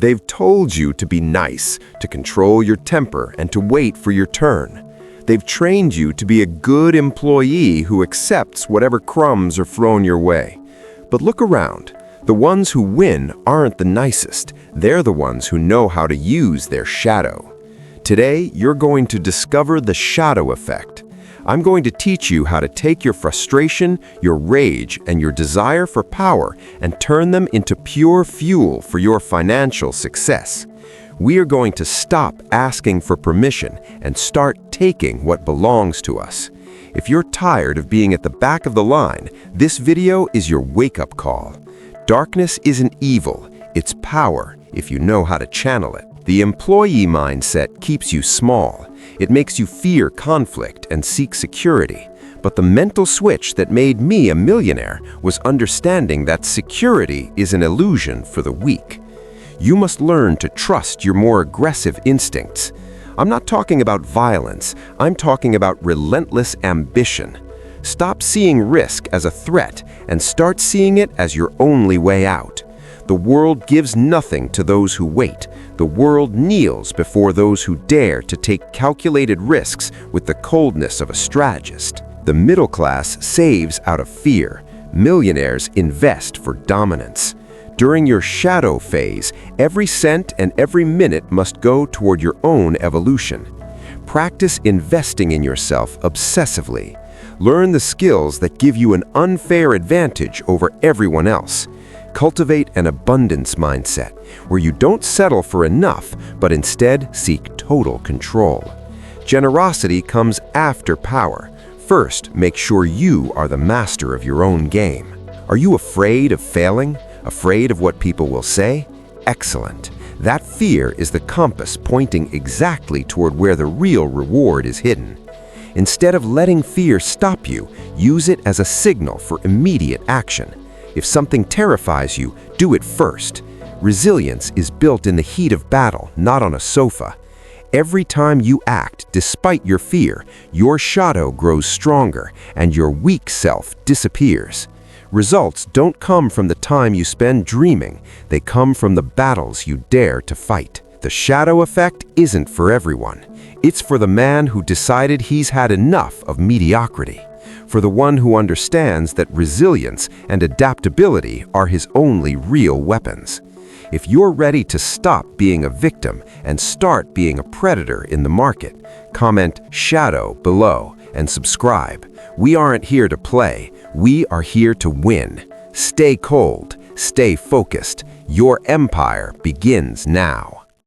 They've told you to be nice, to control your temper, and to wait for your turn. They've trained you to be a good employee who accepts whatever crumbs are thrown your way. But look around. The ones who win aren't the nicest. They're the ones who know how to use their shadow. Today, you're going to discover the shadow effect. I'm going to teach you how to take your frustration, your rage, and your desire for power and turn them into pure fuel for your financial success. We are going to stop asking for permission and start taking what belongs to us. If you're tired of being at the back of the line, this video is your wake-up call. Darkness isn't evil, it's power if you know how to channel it. The employee mindset keeps you small. It makes you fear conflict and seek security. But the mental switch that made me a millionaire was understanding that security is an illusion for the weak. You must learn to trust your more aggressive instincts. I'm not talking about violence, I'm talking about relentless ambition. Stop seeing risk as a threat and start seeing it as your only way out. The world gives nothing to those who wait. The world kneels before those who dare to take calculated risks with the coldness of a strategist. The middle class saves out of fear. Millionaires invest for dominance. During your shadow phase, every cent and every minute must go toward your own evolution. Practice investing in yourself obsessively. Learn the skills that give you an unfair advantage over everyone else. Cultivate an abundance mindset, where you don't settle for enough, but instead seek total control. Generosity comes after power. First, make sure you are the master of your own game. Are you afraid of failing? Afraid of what people will say? Excellent. That fear is the compass pointing exactly toward where the real reward is hidden. Instead of letting fear stop you, use it as a signal for immediate action. If something terrifies you, do it first. Resilience is built in the heat of battle, not on a sofa. Every time you act despite your fear, your shadow grows stronger and your weak self disappears. Results don't come from the time you spend dreaming, they come from the battles you dare to fight. The shadow effect isn't for everyone. It's for the man who decided he's had enough of mediocrity. For the one who understands that resilience and adaptability are his only real weapons. If you're ready to stop being a victim and start being a predator in the market, comment "shadow" below and subscribe. We aren't here to play, we are here to win. Stay cold, stay focused. Your empire begins now.